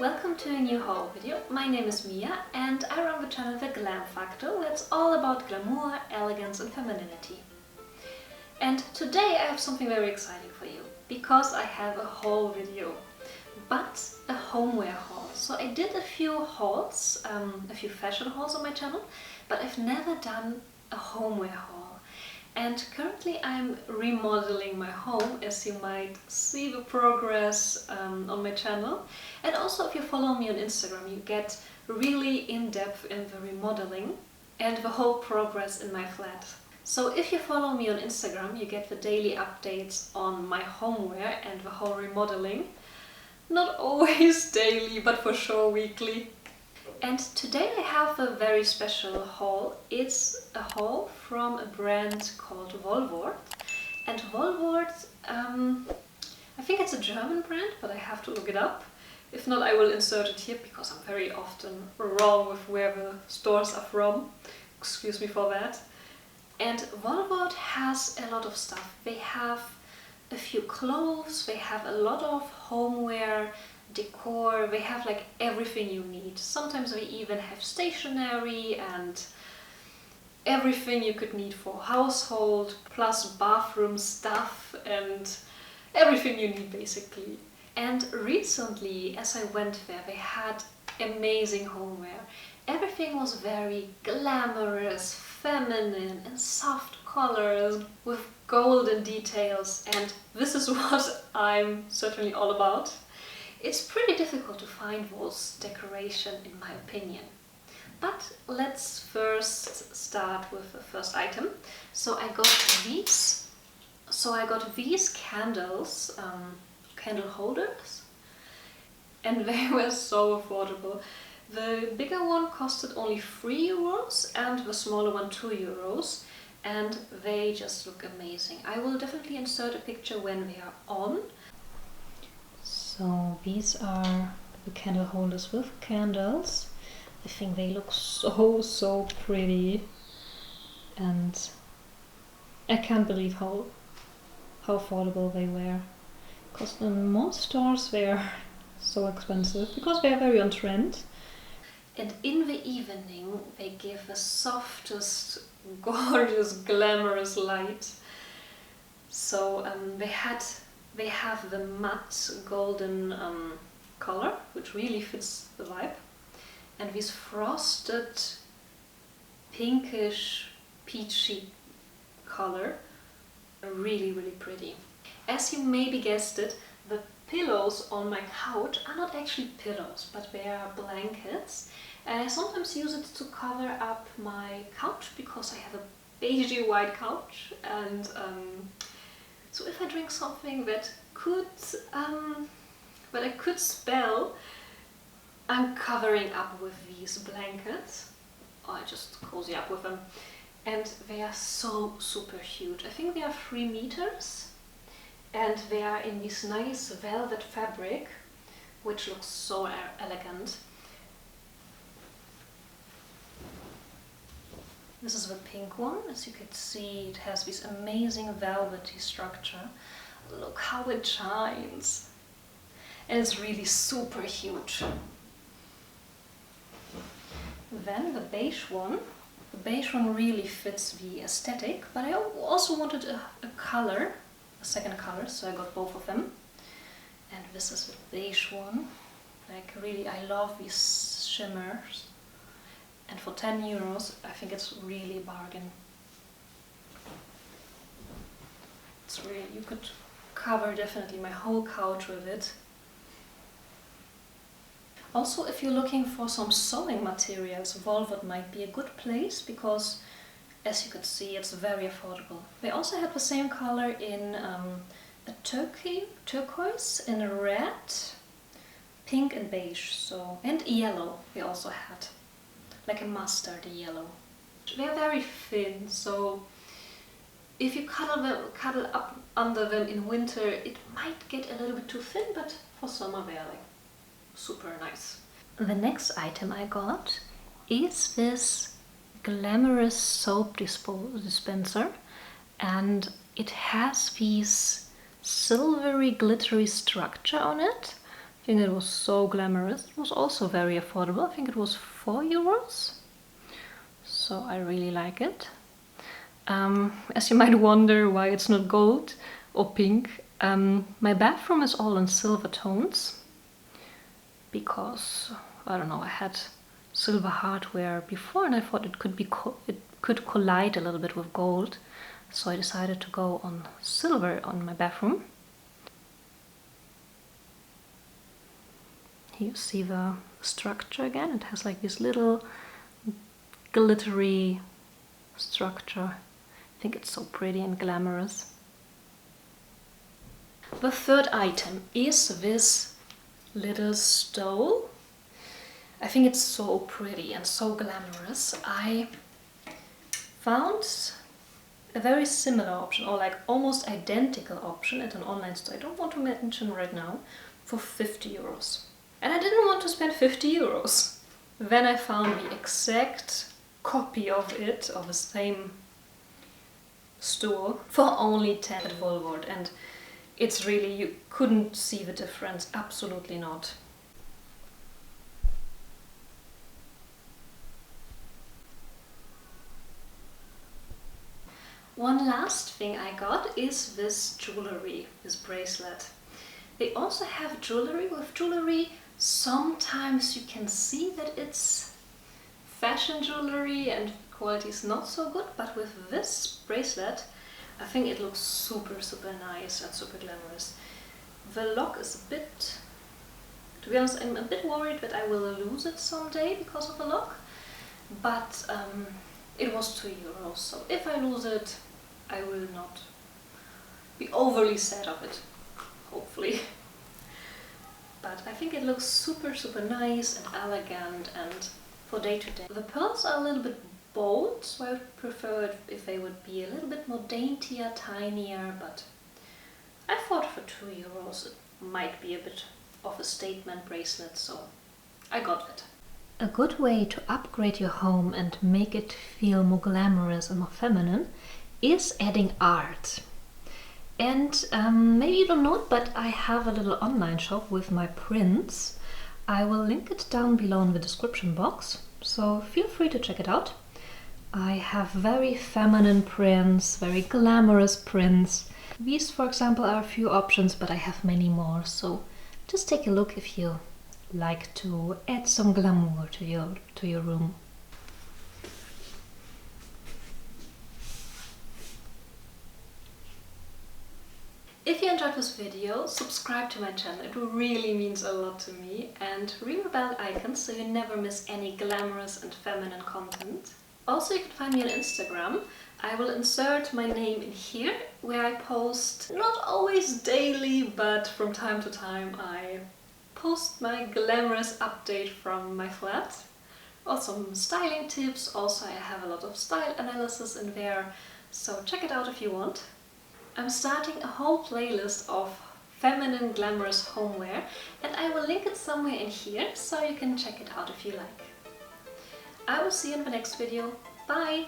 Welcome to a new haul video. My name is Mia and I run the channel The Glam Factor, where it's all about glamour, elegance and femininity. And today I have something very exciting for you, because I have a haul video, but a homeware haul. So I did a few hauls, a few fashion hauls on my channel, but I've never done a homeware haul. And currently I'm remodeling my home, as you might see the progress on my channel. And also if you follow me on Instagram, you get really in-depth in the remodeling and the whole progress in my flat. So if you follow me on Instagram, you get the daily updates on my homeware and the whole remodeling. Not always daily, but for sure weekly. And today I have a very special haul. It's a haul from a brand called Wolworth. And Wolworth, I think it's a German brand, but I have to look it up. If not, I will insert it here, because I'm very often wrong with where the stores are from. Excuse me for that. And Wolworth has a lot of stuff. They have a few clothes, they have a lot of homeware, decor, they have like everything you need. Sometimes they even have stationery and everything you could need for household, plus bathroom stuff and everything you need basically. And recently, as I went there, they had amazing homeware. Everything was very glamorous, feminine and soft colors with golden details, and this is what I'm certainly all about. It's pretty difficult to find those decoration in my opinion. But let's first start with the first item. So I got these. Candles, candle holders, and they were so affordable. The bigger one costed only €3 and the smaller one €2, and they just look amazing. I will definitely insert a picture when they are on. So these are the candle holders with candles. I think they look so pretty, and I can't believe how affordable they were, because in most stores they are so expensive because they are very on trend. And in the evening they give the softest, gorgeous, glamorous light. So they have the matte golden color, which really fits the vibe, and this frosted pinkish peachy color, really pretty. As you maybe guessed it, the pillows on my couch are not actually pillows, but they are blankets, and I sometimes use it to cover up my couch because I have a beigey white couch, and so if I drink something that I could smell, I'm covering up with these blankets. I just cozy up with them, and they are so super huge. I think they are 3 meters, and they are in this nice velvet fabric, which looks so elegant. This is the pink one. As you can see, it has this amazing velvety structure. Look how it shines. And it's really super huge. Then the beige one. The beige one really fits the aesthetic, but I also wanted a color, a second color, so I got both of them. And this is the beige one. Like really, I love these shimmers. And for €10, I think it's really a bargain. It's really, you could cover definitely my whole couch with it. Also, if you're looking for some sewing materials, Wolworth might be a good place, because as you can see, it's very affordable. They also have the same color in a turquoise, in a red, pink and beige, so, and yellow they also had. Like a mustard yellow. They are very thin, so if you cuddle up under them in winter, it might get a little bit too thin, but for summer they are like super nice. The next item I got is this glamorous soap dispenser, and it has this silvery glittery structure on it, I think it was so glamorous. It was also very affordable. I think it was €4. So I really like it. As you might wonder why it's not gold or pink, my bathroom is all in silver tones because, I don't know, I had silver hardware before and I thought it could collide a little bit with gold, so I decided to go on silver on my bathroom. Here you see the structure again. It has like this little glittery structure. I think it's so pretty and glamorous. The third item is this little stole. I think it's so pretty and so glamorous. I found a very similar option, or like almost identical option at an online store I don't want to mention right now, for €50. And I didn't want to spend €50. Then I found the exact copy of it, of the same store, for only 10 at Wolworth, and it's really, you couldn't see the difference, absolutely not. One last thing I got is this jewelry, this bracelet. They also have jewelry. With jewelry, sometimes you can see that it's fashion jewelry and quality is not so good, but with this bracelet, I think it looks super, super nice and super glamorous. The lock is a bit, to be honest, I'm a bit worried that I will lose it someday because of the lock, but it was €2, so if I lose it, I will not be overly sad of it, hopefully. But I think it looks super, super nice and elegant and for day to day. The pearls are a little bit bold, so I would prefer it if they would be a little bit more daintier, tinier, but I thought for €2 it might be a bit of a statement bracelet, so I got it. A good way to upgrade your home and make it feel more glamorous and more feminine is adding art. And maybe you don't know it, but I have a little online shop with my prints. I will link it down below in the description box, so feel free to check it out. I have very feminine prints, very glamorous prints. These, for example, are a few options, but I have many more, so just take a look if you like to add some glamour to your room. If you enjoyed this video, subscribe to my channel, it really means a lot to me, and ring the bell icon so you never miss any glamorous and feminine content. Also, you can find me on Instagram. I will insert my name in here, where I post, not always daily, but from time to time I post my glamorous update from my flat. Also some styling tips, also I have a lot of style analysis in there, so check it out if you want. I'm starting a whole playlist of feminine glamorous homeware, and I will link it somewhere in here so you can check it out if you like. I will see you in the next video. Bye!